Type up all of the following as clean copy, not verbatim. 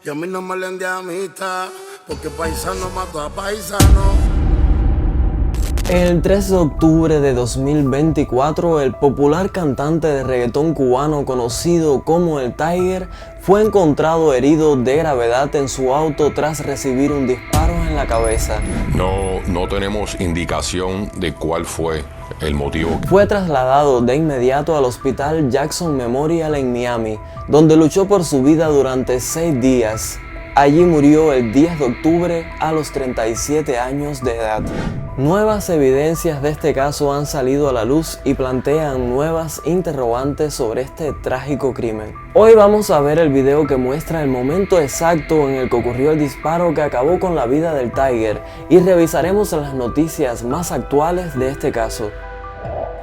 Y a mí no me leen de amistad, porque paisano mató a paisano. El 3 de octubre de 2024, el popular cantante de reggaetón cubano conocido como el Tiger fue encontrado herido de gravedad en su auto tras recibir un disparo en la cabeza. No tenemos indicación de cuál fue el motivo. Fue trasladado de inmediato al hospital Jackson Memorial en Miami, donde luchó por su vida durante 6 días. Allí murió el 10 de octubre a los 37 años de edad. Nuevas evidencias de este caso han salido a la luz y plantean nuevas interrogantes sobre este trágico crimen. Hoy vamos a ver el video que muestra el momento exacto en el que ocurrió el disparo que acabó con la vida del Tiger y revisaremos las noticias más actuales de este caso.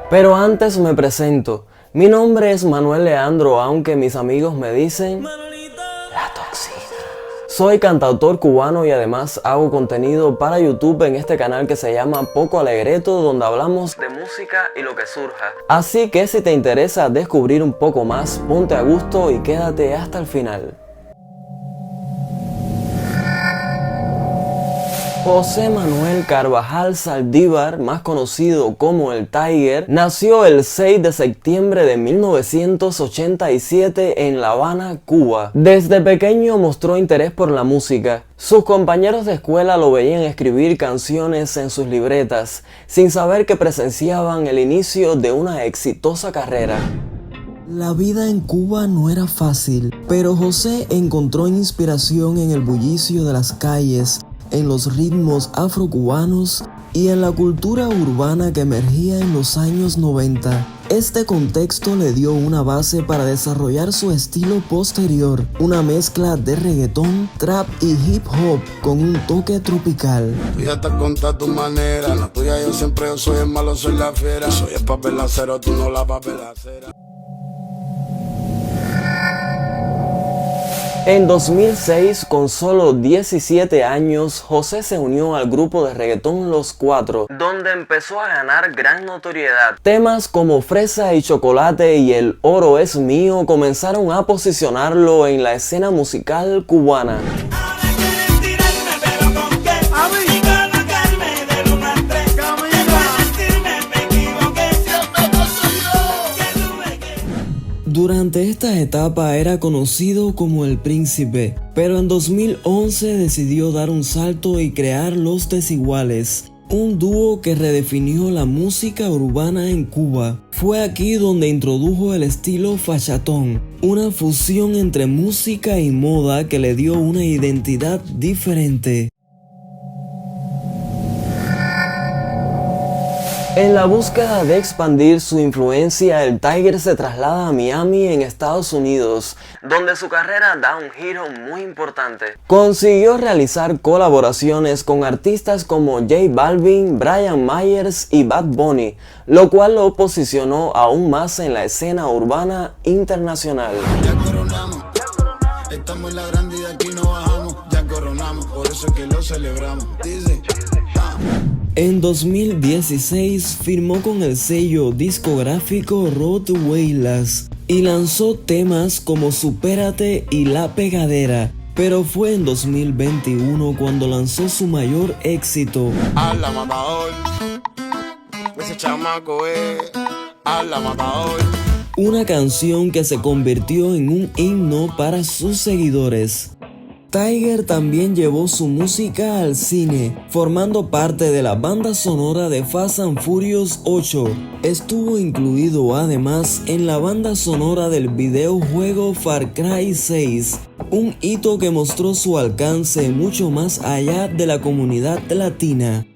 Pero antes me presento. Mi nombre es Manuel Leandro, aunque mis amigos me dicen La Toxina. Soy cantautor cubano y además hago contenido para YouTube en este canal que se llama Poco Alegreto, donde hablamos de música y lo que surja. Así que si te interesa descubrir un poco más, ponte a gusto y quédate hasta el final. José Manuel Carvajal Saldívar, más conocido como el Tiger, nació el 6 de septiembre de 1987 en La Habana, Cuba. Desde pequeño mostró interés por la música. Sus compañeros de escuela lo veían escribir canciones en sus libretas, sin saber que presenciaban el inicio de una exitosa carrera. La vida en Cuba no era fácil, pero José encontró inspiración en el bullicio de las calles, en los ritmos afrocubanos y en la cultura urbana que emergía en los años 90. Este contexto le dio una base para desarrollar su estilo posterior, una mezcla de reggaetón, trap y hip hop con un toque tropical. Tú ya te contas tu manera, la tuya yo siempre yo soy el malo, soy la fiera. Soy el papelacero, tú no la papelacera. En 2006, con solo 17 años, José se unió al grupo de reggaetón Los Cuatro, donde empezó a ganar gran notoriedad. Temas como Fresa y Chocolate y El Oro es Mío comenzaron a posicionarlo en la escena musical cubana. Durante esta etapa era conocido como El Príncipe, pero en 2011 decidió dar un salto y crear Los Desiguales, un dúo que redefinió la música urbana en Cuba. Fue aquí donde introdujo el estilo fachatón, una fusión entre música y moda que le dio una identidad diferente. En la búsqueda de expandir su influencia, el Tiger se traslada a Miami en Estados Unidos, donde su carrera da un giro muy importante. Consiguió realizar colaboraciones con artistas como J Balvin, Brian Myers y Bad Bunny, lo cual lo posicionó aún más en la escena urbana internacional. Ya coronamos, estamos en la grande y de aquí no bajamos. Ya coronamos, por eso es que lo celebramos. Dice, En 2016 firmó con el sello discográfico Rottweilas y lanzó temas como Supérate y La Pegadera, pero fue en 2021 cuando lanzó su mayor éxito. a la matador, ese chamaco es a la matador. Una canción que se convirtió en un himno para sus seguidores. Tiger también llevó su música al cine, formando parte de la banda sonora de Fast and Furious 8. Estuvo incluido además en la banda sonora del videojuego Far Cry 6, un hito que mostró su alcance mucho más allá de la comunidad latina.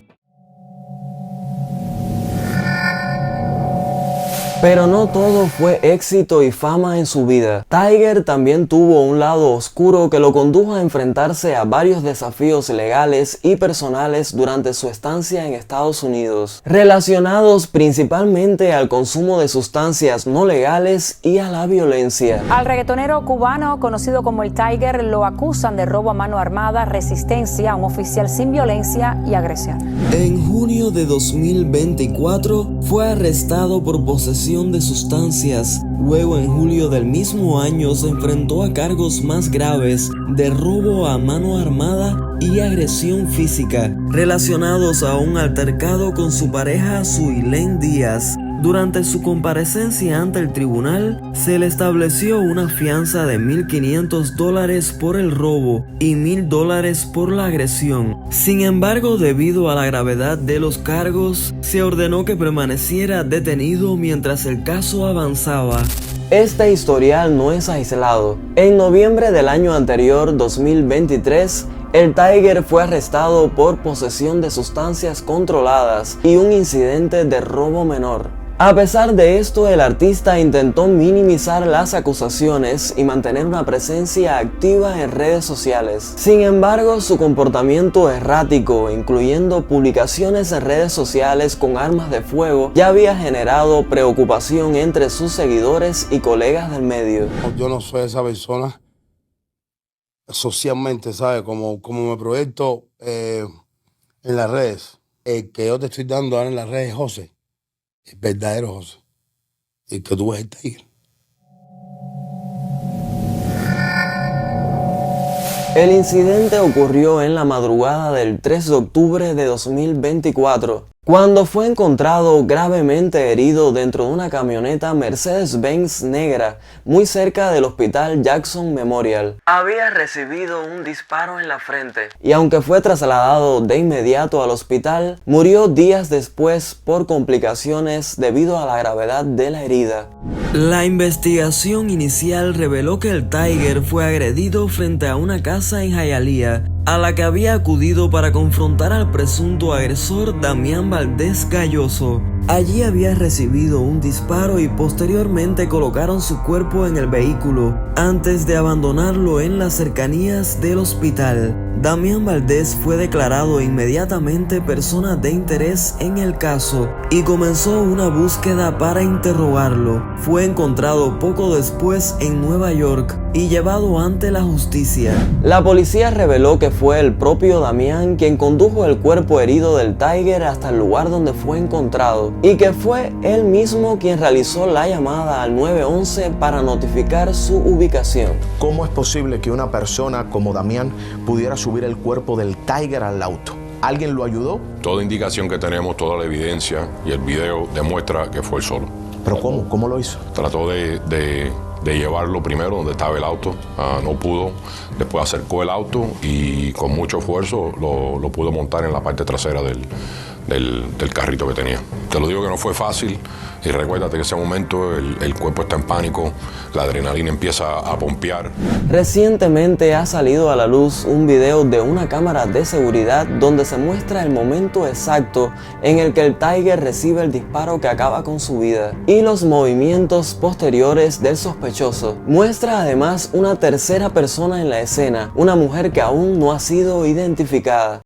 Pero no todo fue éxito y fama en su vida. Tiger también tuvo un lado oscuro que lo condujo a enfrentarse a varios desafíos legales y personales durante su estancia en Estados Unidos, relacionados principalmente al consumo de sustancias no legales y a la violencia. Al reggaetonero cubano conocido como el Tiger lo acusan de robo a mano armada, resistencia a un oficial sin violencia y agresión. En junio de 2024 fue arrestado por posesión posesión de sustancias. Luego, en julio del mismo año, se enfrentó a cargos más graves de robo a mano armada y agresión física, relacionados a un altercado con su pareja Suilén Díaz. Durante su comparecencia ante el tribunal, se le estableció una fianza de $1,500 por el robo y $1,000 por la agresión. Sin embargo, debido a la gravedad de los cargos, se ordenó que permaneciera detenido mientras el caso avanzaba. Este historial no es aislado. En noviembre del año anterior, 2023, el Tiger fue arrestado por posesión de sustancias controladas y un incidente de robo menor. A pesar de esto, el artista intentó minimizar las acusaciones y mantener una presencia activa en redes sociales. Sin embargo, su comportamiento errático, incluyendo publicaciones en redes sociales con armas de fuego, ya había generado preocupación entre sus seguidores y colegas del medio. Yo no soy esa persona socialmente, ¿sabes? Como me proyecto en las redes. El que yo te estoy dando ahora en las redes, José, el verdadero José, el que tú ves el Tiger. El incidente ocurrió en la madrugada del 3 de octubre de 2024, cuando fue encontrado gravemente herido dentro de una camioneta Mercedes-Benz negra muy cerca del Hospital Jackson Memorial. Había recibido un disparo en la frente y aunque fue trasladado de inmediato al hospital, murió días después por complicaciones debido a la gravedad de la herida. La investigación inicial reveló que el Tiger fue agredido frente a una casa en Hialeah, a la que había acudido para confrontar al presunto agresor Damián Valdés Galloso. Allí había recibido un disparo y posteriormente colocaron su cuerpo en el vehículo antes de abandonarlo en las cercanías del hospital. Damián Valdés fue declarado inmediatamente persona de interés en el caso y comenzó una búsqueda para interrogarlo. Fue encontrado poco después en Nueva York y llevado ante la justicia. La policía reveló que fue el propio Damián quien condujo el cuerpo herido del Tiger hasta el lugar donde fue encontrado y que fue él mismo quien realizó la llamada al 911 para notificar su ubicación. ¿Cómo es posible que una persona como Damián pudiera subir el cuerpo del Tiger al auto? ¿Alguien lo ayudó? Toda indicación que tenemos, toda la evidencia y el video demuestra que fue él solo. ¿Pero cómo? ¿Cómo lo hizo? Trató de llevarlo primero donde estaba el auto, no pudo, después acercó el auto y con mucho esfuerzo lo pudo montar en la parte trasera del carrito que tenía. Te lo digo que no fue fácil y recuérdate que en ese momento el cuerpo está en pánico, la adrenalina empieza a pompear. Recientemente ha salido a la luz un video de una cámara de seguridad donde se muestra el momento exacto en el que el Tiger recibe el disparo que acaba con su vida y los movimientos posteriores del sospechoso. Muestra además una tercera persona en la escena, una mujer que aún no ha sido identificada.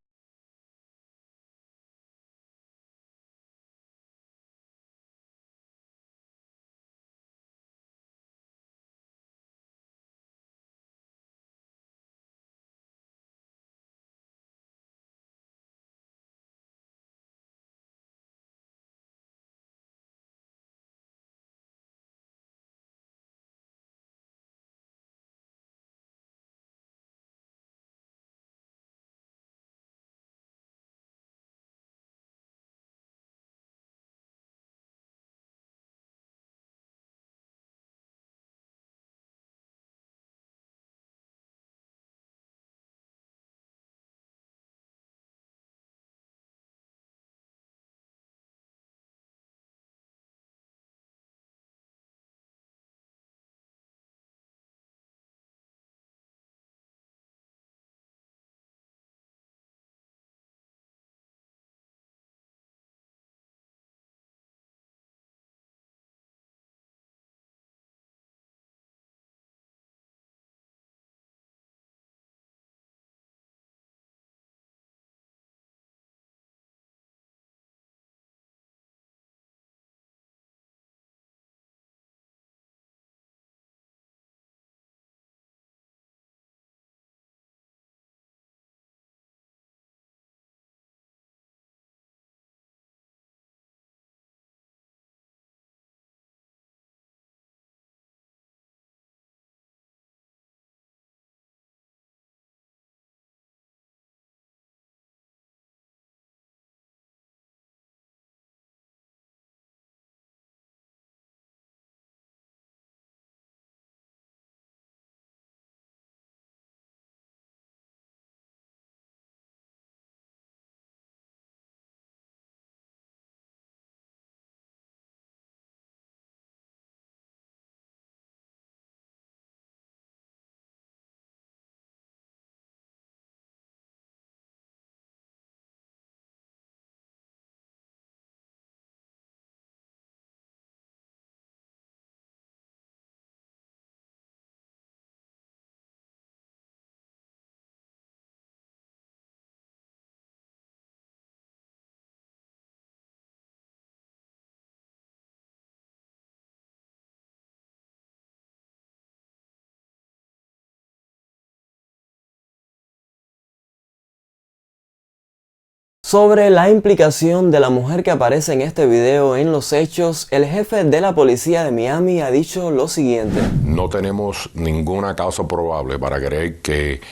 Sobre la implicación de la mujer que aparece en este video en los hechos, el jefe de la policía de Miami ha dicho lo siguiente. No tenemos ninguna causa probable para creer que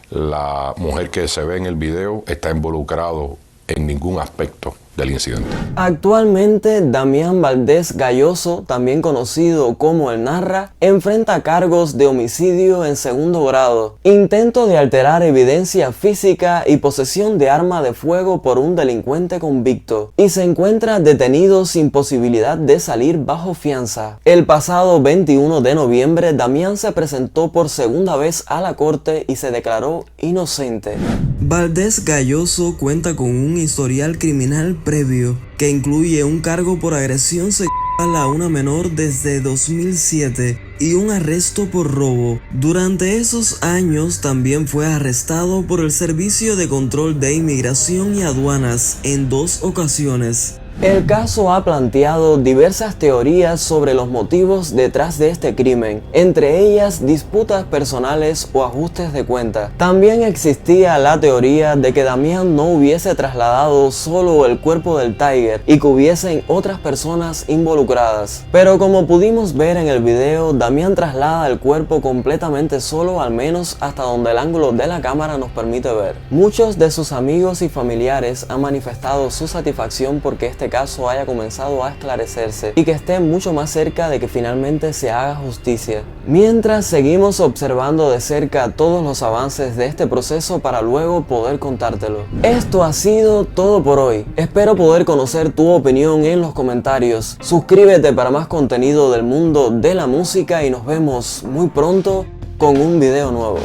la mujer que se ve en el video está involucrado en ningún aspecto del incidente. Actualmente, Damián Valdés Galloso, también conocido como El Narra, enfrenta cargos de homicidio en segundo grado, intento de alterar evidencia física y posesión de arma de fuego por un delincuente convicto, y se encuentra detenido sin posibilidad de salir bajo fianza. El pasado 21 de noviembre, Damián se presentó por segunda vez a la corte y se declaró inocente. Valdés Galloso cuenta con un historial criminal previo, que incluye un cargo por agresión sexual a una menor desde 2007 y un arresto por robo. Durante esos años también fue arrestado por el Servicio de Control de Inmigración y Aduanas en 2 ocasiones. El caso ha planteado diversas teorías sobre los motivos detrás de este crimen, entre ellas disputas personales o ajustes de cuenta. También existía la teoría de que Damián no hubiese trasladado solo el cuerpo del Tiger y que hubiesen otras personas involucradas. Pero como pudimos ver en el video, Damián traslada el cuerpo completamente solo, al menos hasta donde el ángulo de la cámara nos permite ver. Muchos de sus amigos y familiares han manifestado su satisfacción porque este caso haya comenzado a esclarecerse y que esté mucho más cerca de que finalmente se haga justicia. Mientras seguimos observando de cerca todos los avances de este proceso para luego poder contártelo. Esto ha sido todo por hoy. Espero poder conocer tu opinión en los comentarios. Suscríbete para más contenido del mundo de la música y nos vemos muy pronto con un video nuevo.